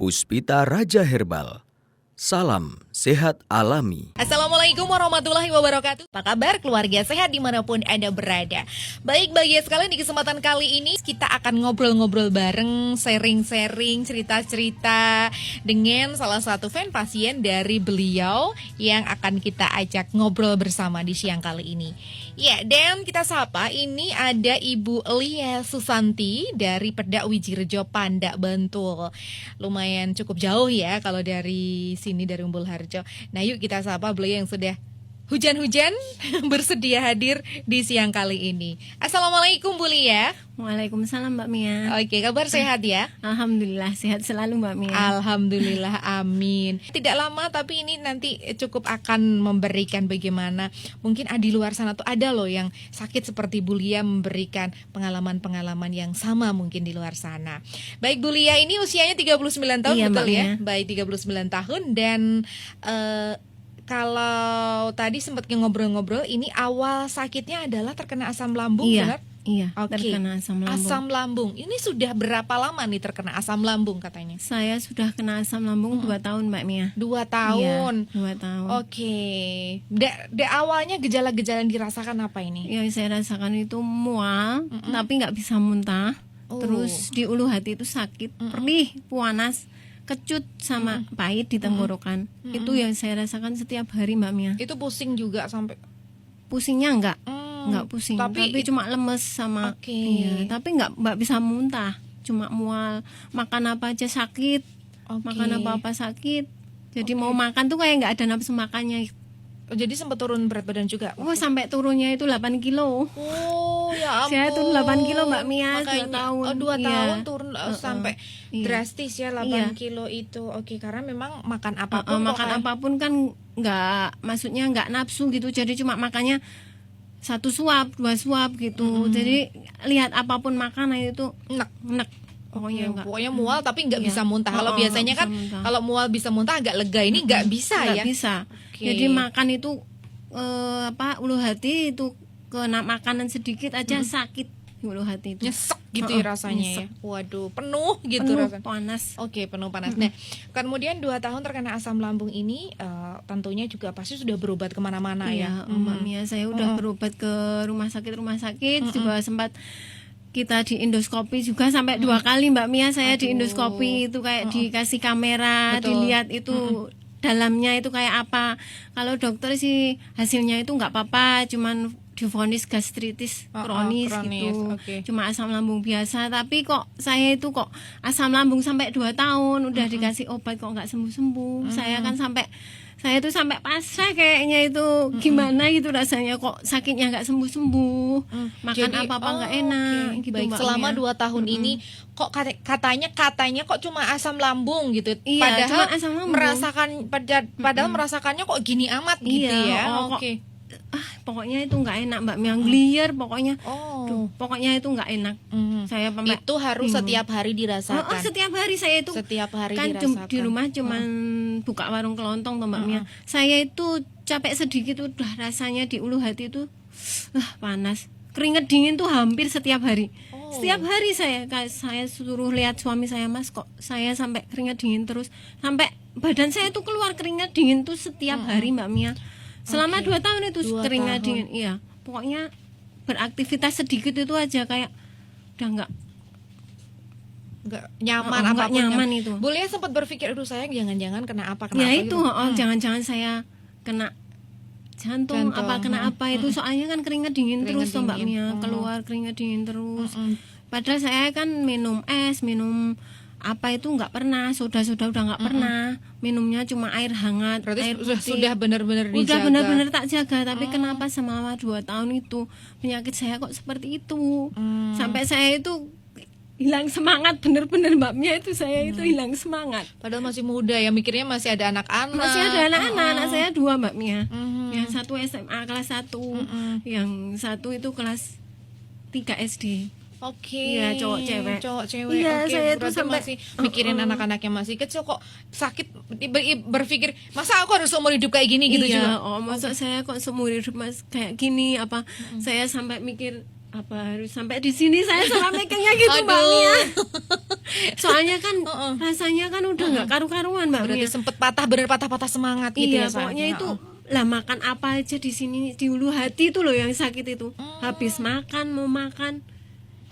Puspita Raja Herbal. Salam sehat alami. Assalamualaikum warahmatullahi wabarakatuh. Apa kabar keluarga sehat dimanapun Anda berada? Baik, bahagia sekali di kesempatan kali ini kita akan ngobrol-ngobrol bareng, sharing-sharing cerita-cerita dengan salah satu fan pasien dari beliau yang akan kita ajak ngobrol bersama di siang kali ini. Ya, dan kita sapa, ini ada Ibu Lia Susanti dari Pedak Wijirejo, Pandak, Bantul. Lumayan cukup jauh ya kalau dari sini, dari Umbul Harjo. Nah, yuk kita sapa beliau yang sudah hujan-hujan bersedia hadir di siang kali ini. Assalamualaikum Bu Lia. Waalaikumsalam Mbak Mia. Oke, kabar sehat ya? Alhamdulillah sehat selalu Mbak Mia. Alhamdulillah, amin. Tidak lama tapi ini nanti cukup akan memberikan bagaimana mungkin di luar sana tuh ada loh yang sakit seperti Bu Lia, memberikan pengalaman-pengalaman yang sama mungkin di luar sana. Baik, Bu Lia ini usianya 39 tahun, iya, betul Mbak ya? Mia. Baik, 39 tahun dan kalau tadi sempat ngobrol-ngobrol, ini awal sakitnya adalah terkena asam lambung, Iya, benar? iya. Oke. Terkena asam lambung. Asam lambung. Ini sudah berapa lama nih terkena asam lambung katanya? Saya sudah kena asam lambung 2 tahun Mbak Mia. 2 tahun. Iya, 2 tahun. Oke. Awalnya gejala-gejala yang dirasakan apa ini? Yang saya rasakan itu mual, tapi nggak bisa muntah. Oh. Terus di ulu hati itu sakit, perih, panas, kecut sama pahit di tenggorokan. Itu yang saya rasakan setiap hari Mbak Mia. Itu pusing juga sampai Pusingnya nggak pusing, tapi cuma lemes sama. Oke. Iya, tapi nggak bisa muntah, cuma mual. Makan apa aja sakit, makan apa sakit. Jadi mau makan tuh kayak nggak ada nafsu makannya. Jadi sempat turun berat badan juga? Oh, sampai turunnya itu 8 kilo. Oh, ya ampun. Saya turun 8 kilo Mbak Mia. Makanya, 2 tahun. 2 Iya. tahun turun sampai Iya. drastis ya 8 Iya. kilo itu. Oke, karena memang makan apapun Makan apapun kan nggak, maksudnya nggak nafsu gitu. Jadi cuma makannya 1 suap, 2 suap gitu. Jadi lihat apapun makanan itu enak. Pokoknya mual tapi nggak Iya. bisa muntah. Kalau biasanya kan kalau mual bisa muntah agak lega, ini nggak bisa ya. Nggak bisa. Oke. Jadi makan itu ulu hati itu kena makanan sedikit aja sakit ulu hati itu. Nyesek gitu ya rasanya ya. nyesek. Waduh, penuh gitu Penuh rasanya. panas. Oke, penuh panas. Nah, kemudian 2 tahun terkena asam lambung ini tentunya juga pasti sudah berobat kemana-mana ya. Iya, Mbak Mia, saya udah berobat ke rumah sakit juga sempat kita di endoskopi juga sampai 2 kali Mbak Mia. Saya di endoskopi itu kayak dikasih kamera, Betul. dilihat itu dalamnya itu kayak apa. Kalau dokter sih hasilnya itu nggak apa-apa, cuman divonis gastritis kronis gitu. Oke. Cuma asam lambung biasa, tapi kok saya itu kok asam lambung sampai 2 tahun udah dikasih obat kok nggak sembuh-sembuh. Saya itu sampai pasrah kayaknya itu gimana gitu rasanya, kok sakitnya nggak sembuh-sembuh. Makan Jadi, apa-apa nggak enak gitu Baik, Mbak selama Mia. 2 tahun ini kok katanya kok cuma asam lambung gitu. Iya, Padahal cuma asam lambung. padahal merasakannya kok gini amat gitu ya. kok- Oke. pokoknya itu nggak enak Mbak Mia, glier pokoknya. Oh. Pokoknya itu nggak enak. Saya Itu harus setiap hari dirasakan. setiap hari saya itu Setiap hari kan dirasakan. di rumah cuman buka warung kelontong tuh Mbak Mia. Saya itu capek sedikit udah rasanya di ulu hati itu panas. Keringat dingin tuh hampir setiap hari. Oh. Setiap hari saya suruh lihat suami saya, Mas, kok saya sampai keringat dingin terus. Sampai badan saya tuh keluar keringat dingin tuh setiap hari Mbak Mia. Selama 2 tahun itu 2 keringat tahun. dingin. Iya. Pokoknya beraktivitas sedikit itu aja kayak udah Nggak nyaman nggak apapun nyaman itu. Bu Lia sempat berpikir, aduh sayang jangan-jangan kena apa Ya gitu. itu, jangan-jangan saya kena jantung apa kena apa itu, soalnya kan keringat dingin Keringat terus tuh Mbak dingin. Mia, keluar keringat dingin terus. Padahal saya kan minum es, minum apa itu nggak pernah, soda-soda udah nggak pernah, minumnya cuma air hangat, Berarti air putih. sudah benar-benar Udah dijaga. benar-benar tak jaga, tapi kenapa selama 2 tahun itu penyakit saya kok seperti itu, sampai saya itu hilang semangat, bener-bener Mbak Mia, itu saya itu hilang semangat. Padahal masih muda ya, mikirnya masih ada anak-anak. Masih ada anak-anak, anak saya 2 Mbak Mia. Yang 1 SMA kelas 1, yang 1 itu kelas 3 SD. Oke. Iya, cowok cewek. Iya, Iya, saya tuh berarti sampai masih mikirin anak-anaknya masih kecil kok sakit, berpikir masa aku harus seumur hidup kayak gini gitu iya, juga. masa saya kok seumur hidup Mas kayak gini apa. Saya sampai mikir apa harus sampai di sini saya salah mikirnya gitu Mbak Mia. Soalnya kan rasanya kan udah nggak karu-karuan Mbak Berarti Mia. sempet bener patah-patah semangat gitu Iya, ya pokoknya saatnya. itu lah makan apa aja di sini di ulu hati itu loh yang sakit itu. Habis makan mau makan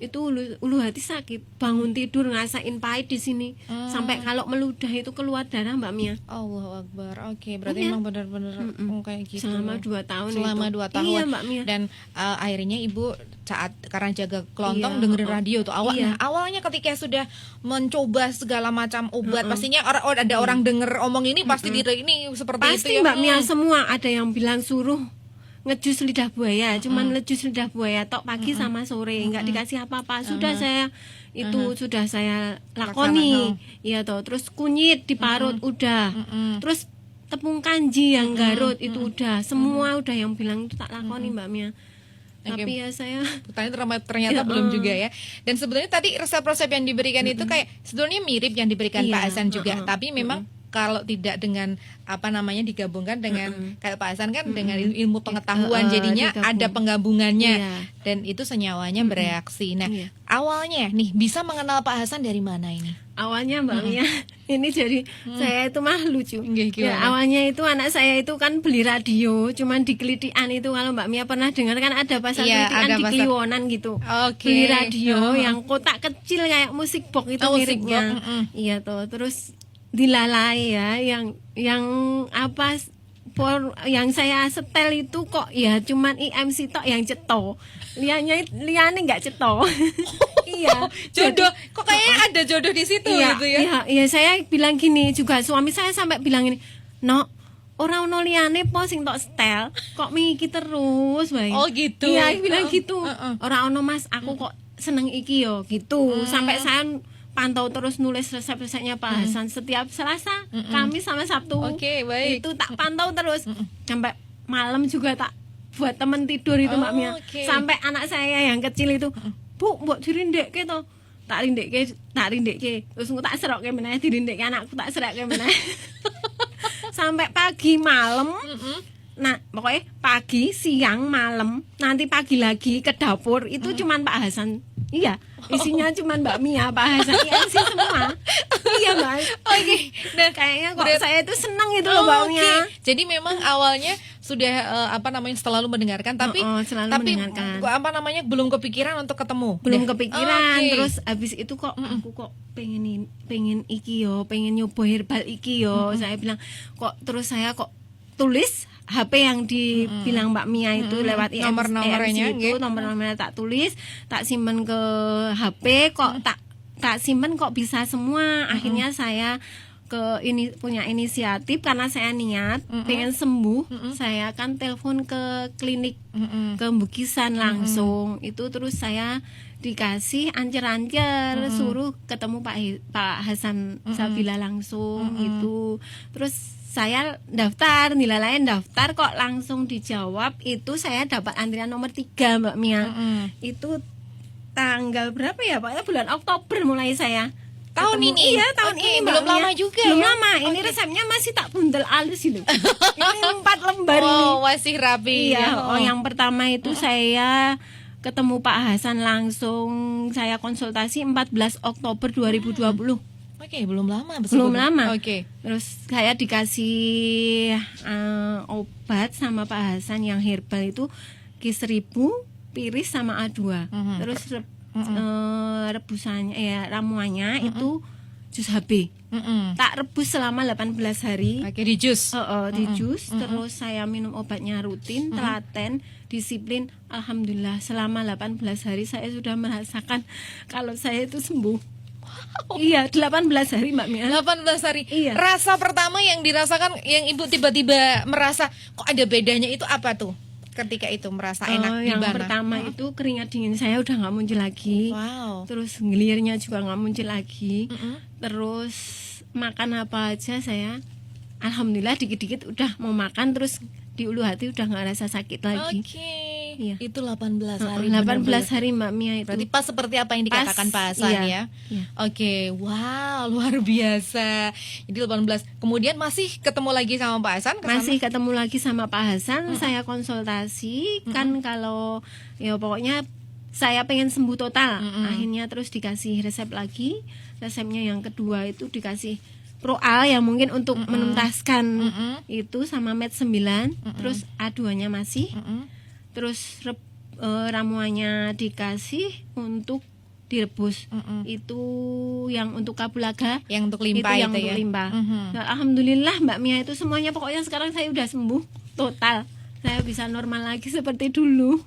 itu ulu hati sakit, bangun tidur ngerasain pahit di sini. Sampai kalau meludah itu keluar darah Mbak Mia. Allahu Akbar. Oke, berarti Iya. emang benar-benar kayak gitu. Selama 2 tahun Selama itu. 2 tahun. Iya, Mbak Mia. Dan akhirnya Ibu saat karena jaga kelontong Iya, dengerin radio tuh awal. Iya. Nah, awalnya ketika sudah mencoba segala macam obat, pastinya ada orang denger omong ini pasti ini seperti Pasti itu ya. Mbak Mia semua ada yang bilang suruh ngejus lidah buaya, cuman ngejus lidah buaya tok pagi sama sore, nggak dikasih apa-apa. Sudah saya itu sudah saya lakoni. Iya toh, terus kunyit diparut udah. Terus tepung kanji yang garut itu udah. Semua udah yang bilang itu tak lakoni Mbak Mia. Tapi ya saya ternyata belum juga ya. Dan sebenarnya tadi resep-resep yang diberikan itu kayak sebenarnya mirip yang diberikan Iya, Pak Hasan juga, tapi memang kalau tidak dengan apa namanya digabungkan dengan kayak Pak Hasan kan dengan ilmu pengetahuan jadinya digabung. ada penggabungannya Iya. dan itu senyawanya bereaksi. Nah, Iya. awalnya nih bisa mengenal Pak Hasan dari mana ini? awalnya Mbak Mia ini jadi saya itu mah lucu. Gimana? Ya, awalnya itu anak saya itu kan beli radio, cuman di Kelitian itu kalau Mbak Mia pernah dengar kan ada pasar Iya, Kelitian ada di pasar. Kliwonan gitu. Oke. Beli radio yang kotak kecil kayak musik box itu Oh, musik miripnya. box, Iya tuh, terus dilalai ya yang apa yang saya setel itu kok ya cuman IMC tok yang ceto. Liane nggak ceto. Iya. Jodoh, kok kayaknya ada jodoh di situ Iya, gitu ya. iya, saya bilang gini juga suami saya sampai bilang ini, "No, ora ono liyane po sing tok setel, kok miki terus bae." Oh, gitu. Iya, bilang gitu. Ora ono Mas, aku kok seneng iki yo gitu. Sampai saya pantau terus nulis resep-resepnya Pak Hasan setiap Selasa, Kamis sama Sabtu. Oke, baik. Itu tak pantau terus. Sampai malam juga tak buat temen tidur itu Mbak Mia. Oke. Sampai anak saya yang kecil itu, "Bu, mbok dirindekke to." Tak rindekke. Terus engko tak serokke meneh dirindekke anakku tak serokke meneh. Sampai pagi malam. Nah, pokoknya pagi, siang, malam, nanti pagi lagi ke dapur itu cuman Pak Hasan. Iya, isinya cuman Mbak Mia, Pak Hasan, IMC semua. Iya, Mbak. Oke. Nah, Kayaknya kok berat- saya itu senang itu loh Mbak Oke. Mia. Jadi memang awalnya sudah selalu mendengarkan tapi Selalu tapi mendengarkan. belum kepikiran untuk ketemu. Belum Deh. kepikiran. Oke. Terus habis itu kok aku kok pengen iki yo, pengen nyoba herbal iki yo. Saya bilang kok terus saya kok tulis HP yang dibilang Mbak Mia itu lewat IMC Nomor-nomornya, itu nggih. nomor-nomornya tak tulis, tak simpen ke HP kok tak simpen kok bisa semua. Akhirnya saya punya inisiatif karena saya niat pengen sembuh, saya kan telepon ke klinik ke Bukisan langsung. Itu terus saya dikasih ancer-ancer suruh ketemu Pak Hasan Sabila langsung gitu. Terus saya daftar, nilai daftar kok langsung dijawab. Itu saya dapat antrian nomor 3 Mbak Mia. Itu tanggal berapa ya Pak? Bulan Oktober mulai saya Tahun ketemu. ini? Iya, tahun Oke, ini Mbak belum Mia. lama juga Belum ya? lama. Ini resepnya masih tak bundel alis ini. Ini 4 lembar ini. Oh, masih rapi. Iya, ya. yang pertama itu saya ketemu Pak Hasan langsung, saya konsultasi 14 Oktober 2020. Oke, belum lama. Belum lama. Oke. Terus saya dikasih obat sama Pak Hasan yang herbal itu Ki1000, Piris sama A2. Terus rebusannya ramuannya itu jus HB. Tak rebus selama 18 hari. Oke, di jus. Di jus, terus saya minum obatnya rutin, telaten, disiplin. Alhamdulillah selama 18 hari saya sudah merasakan kalau saya itu sembuh. Iya, 18 hari Mbak Mia. 18 hari. Iya. Rasa pertama yang dirasakan yang Ibu tiba-tiba merasa kok ada bedanya itu apa tuh? Ketika itu merasa enak di yang mana? pertama itu keringat dingin saya udah nggak muncul lagi. Wow. Terus ngelirnya juga nggak muncul lagi. Terus makan apa aja saya alhamdulillah dikit-dikit udah mau makan, terus di ulu hati udah nggak rasa sakit lagi. Oke. Iya. Itu 18 hari. 18 benar-benar. hari Mbak Mia itu. Berarti pas seperti apa yang dikatakan Pas, Pak Hasan iya, ya. iya. Oke, wow, luar biasa. Jadi 18. Kemudian masih ketemu lagi sama Pak Hasan? kesana? Masih ketemu lagi sama Pak Hasan, saya konsultasi kan kalau ya pokoknya saya pengen sembuh total. Akhirnya terus dikasih resep lagi. Resepnya yang kedua itu dikasih Proal yang mungkin untuk menuntaskan itu sama Med 9. Terus A2-nya masih. Terus ramuannya dikasih untuk direbus. Itu yang untuk kapulaga, Yang untuk limpa yang itu untuk ya. limpa. Nah, alhamdulillah Mbak Mia itu semuanya pokoknya sekarang saya udah sembuh total. Saya bisa normal lagi seperti dulu.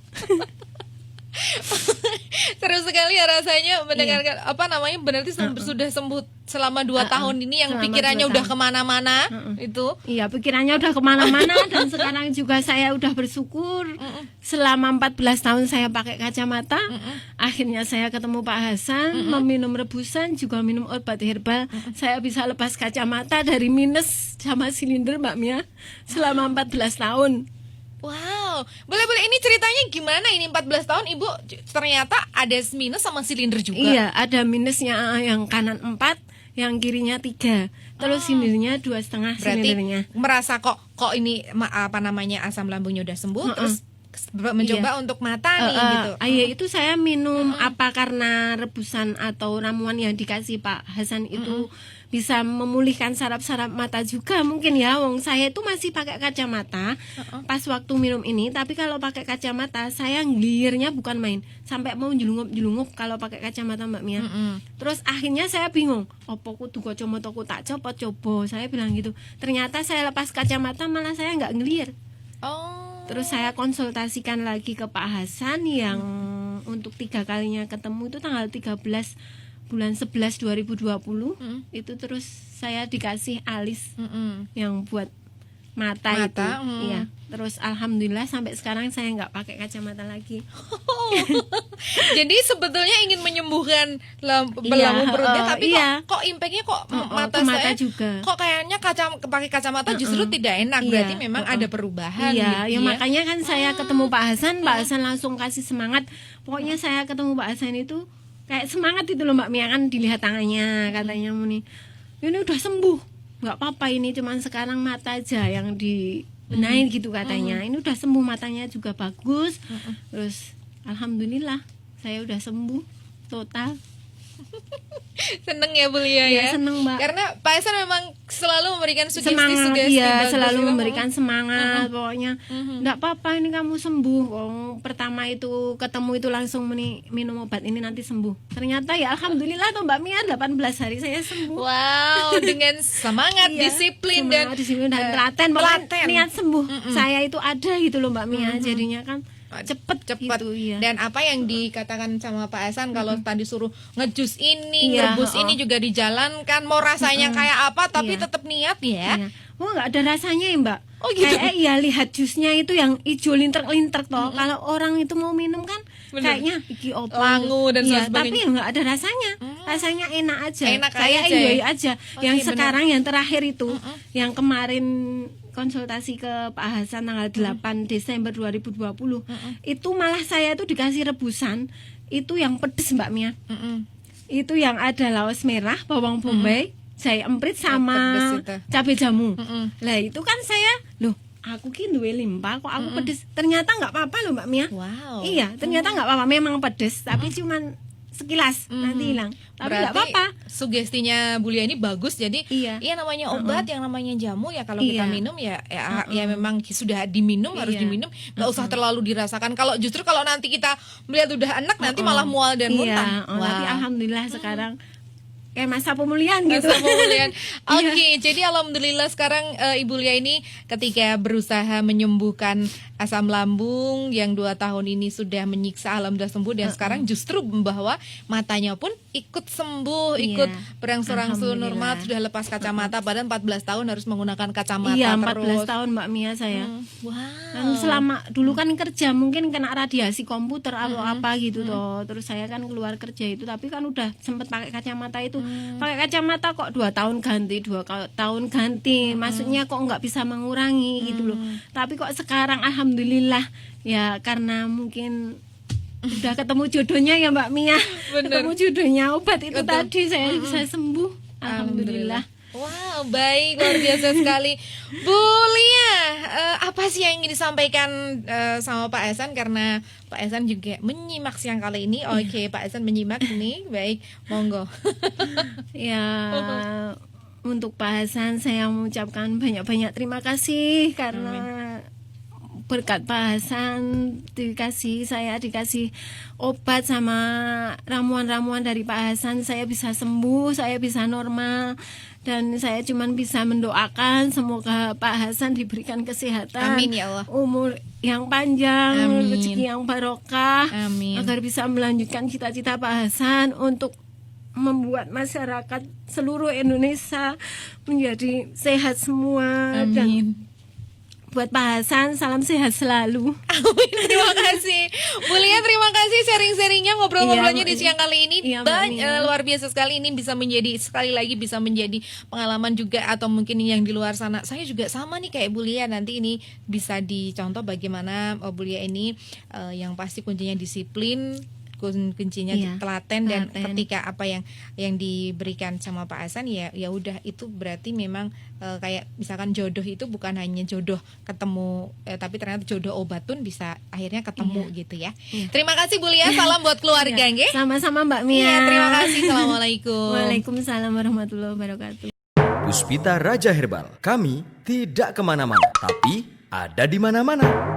Seru sekali ya rasanya mendengarkan apa namanya berarti sudah sembuh selama 2 tahun ini yang selama pikirannya 2 udah tahun. kemana-mana itu. Iya, pikirannya udah kemana-mana dan sekarang juga saya udah bersyukur selama 14 tahun saya pakai kacamata. Akhirnya saya ketemu Pak Hasan, meminum rebusan juga minum obat herbal. Saya bisa lepas kacamata dari minus sama silinder Mbak Mia selama 14 tahun. Wow, boleh ini ceritanya gimana ini 14 tahun Ibu ternyata ada minus sama silinder juga. Iya, ada minusnya yang kanan 4, yang kirinya 3. Terus silindernya 2,5 Berarti silindernya. merasa kok ini apa namanya asam lambungnya udah sembuh terus mencoba untuk mata nih gitu. Iya, itu saya minum apa karena rebusan atau ramuan yang dikasih Pak Hasan itu bisa memulihkan saraf-saraf mata juga mungkin ya. Wong saya itu masih pakai kacamata pas waktu minum ini, tapi kalau pakai kacamata saya ngelirnya bukan main, sampai mau jelungup kalau pakai kacamata Mbak Mia. Terus akhirnya saya bingung, opo kudu kacamataku tak copot coba, saya bilang gitu. Ternyata saya lepas kacamata malah saya nggak ngelir. Oh. Terus saya konsultasikan lagi ke Pak Hasan yang untuk 3 kalinya ketemu itu tanggal 13 bulan 11 2020. Itu terus saya dikasih alis yang buat mata itu. Iya. Terus alhamdulillah sampai sekarang saya nggak pakai kacamata lagi. Jadi sebetulnya ingin menyembuhkan belenggu perutnya, tapi kok impactnya kok mata mata saya juga. kok kayaknya pakai kacamata justru tidak enak. Berarti memang ada perubahan. Iya, gitu ya makanya kan saya ketemu Pak Hasan, Pak Hasan langsung kasih semangat. Pokoknya saya ketemu Pak Hasan itu kayak semangat itu loh Mbak Mia, kan dilihat tangannya katanya Muni, ini udah sembuh, nggak apa-apa, ini cuman sekarang mata aja yang dibenahin gitu katanya. Ini udah sembuh, matanya juga bagus. Terus alhamdulillah saya udah sembuh total. Seneng ya Bu Lia ya. Seneng Mbak. Karena Pak Hasan memang selalu memberikan Semangat, sugesti iya, bagus selalu gitu. memberikan semangat. Pokoknya nggak apa-apa, ini kamu sembuh. Pertama itu ketemu itu langsung minum obat ini nanti sembuh. Ternyata ya alhamdulillah tuh Mbak Mia 18 hari saya sembuh. Wow, dengan semangat, Iya, disiplin semangat, disiplin dan telaten, pokoknya telaten. niat sembuh. Saya itu ada gitu loh Mbak Mia, jadinya kan cepet gitu, iya. Dan apa yang dikatakan sama Pak Hasan kalau tadi suruh ngejus ini, Iya, ngerebus ini juga dijalankan, mau rasanya kayak apa tapi Iya. tetap niat ya. Iya. Oh nggak ada rasanya ya Mbak. Oh, gitu. Kayak ya lihat jusnya itu yang hijau linter-linter toh. Kalau orang itu mau minum kan Bener. kayaknya iki opo. Langu dan Iya, sebagainya. tapi ya nggak ada rasanya. Rasanya enak aja. Enak saya aja enjoy ya? aja. Oke, Yang bener. sekarang yang terakhir itu yang kemarin konsultasi ke Pak Hasan tanggal 8 Desember 2020. Itu malah saya tuh dikasih rebusan itu yang pedes Mbak Mia. Itu yang ada laos merah, bawang bombay, jahe emprit sama pedes itu. cabai jamu. Lah itu kan saya, loh aku ki duwe limpa kok aku pedes. Ternyata nggak apa-apa loh Mbak Mia. Wow. Iya, ternyata nggak apa-apa, memang pedes, tapi cuman sekilas nanti hilang. Tapi nggak Berarti apa-apa. sugestinya Bu Lia ini bagus. Jadi Iya. namanya obat, yang namanya jamu ya kalau kita Iya. minum ya memang sudah diminum, harus Iya. diminum. Nggak usah terlalu dirasakan. Kalau justru kalau nanti kita melihat udah enak nanti malah mual dan muntah. Iya, tapi alhamdulillah sekarang kayak masa pemulihan gitu. Masa pemulihan. Iya. Oke, jadi alhamdulillah sekarang Ibu Lia ini ketika berusaha menyembuhkan asam lambung yang 2 tahun ini sudah menyiksa, alhamdulillah sembuh, dan sekarang justru membawa matanya pun ikut sembuh, Iya. ikut berangsur-angsur Alhamdulillah. normal, sudah lepas kacamata. Padahal 14 tahun harus menggunakan kacamata Iya, terus. 14 tahun Mbak Mia saya. Wow. Kan selama dulu kan kerja mungkin kena radiasi komputer atau apa gitu toh. Terus saya kan keluar kerja itu, tapi kan udah sempet pakai kacamata itu. Pakai kacamata kok 2 tahun ganti, 2 tahun ganti. Maksudnya kok nggak bisa mengurangi gitu loh. Tapi kok sekarang alhamdulillah ya karena mungkin udah ketemu jodohnya ya Mbak Mia. Bener. Ketemu jodohnya obat itu Betul. tadi saya bisa sembuh. Alhamdulillah. Wow, Baik, luar biasa sekali. Bu Lia, apa sih yang ingin disampaikan sama Pak Ehsan? Karena Pak Ehsan juga menyimak siang kali ini. Oke, Pak Ehsan menyimak nih. Baik, monggo. Ya, untuk Pak Hasan saya mengucapkan banyak-banyak terima kasih karena berkat Pak Hasan saya dikasih obat sama ramuan-ramuan dari Pak Hasan, saya bisa sembuh, saya bisa normal, dan saya cuman bisa mendoakan semoga Pak Hasan diberikan kesehatan, Amin ya Allah. umur yang panjang, Amin. rezeki yang barokah, Amin. agar bisa melanjutkan cita-cita Pak Hasan untuk membuat masyarakat seluruh Indonesia menjadi sehat semua. Dan Amin. buat Pak Hasan, salam sehat selalu. Amin, terima kasih Bu Lia, terima kasih sharing-sharingnya, ngobrol-ngobrolnya Iya, di siang kali ini. iya, Mbak Mia. Luar biasa sekali, ini bisa menjadi sekali lagi bisa menjadi pengalaman juga, atau mungkin yang di luar sana. Saya juga sama nih kayak Bu Lia, nanti ini bisa dicontoh bagaimana Bu Lia ini yang pasti kuncinya disiplin, kuncinya Iya, telaten, dan telaten. ketika apa yang diberikan sama Pak Hasan ya udah, itu berarti memang kayak misalkan jodoh itu bukan hanya jodoh ketemu, tapi ternyata jodoh obat pun bisa akhirnya ketemu gitu ya. Iya. Terima kasih Bu Lia, salam buat keluarga nggih. Sama-sama Mbak Mia. Iya, terima kasih. Assalamualaikum. Waalaikumsalam warahmatullahi wabarakatuh. Puspita Raja Herbal, kami tidak kemana-mana, tapi ada di mana-mana.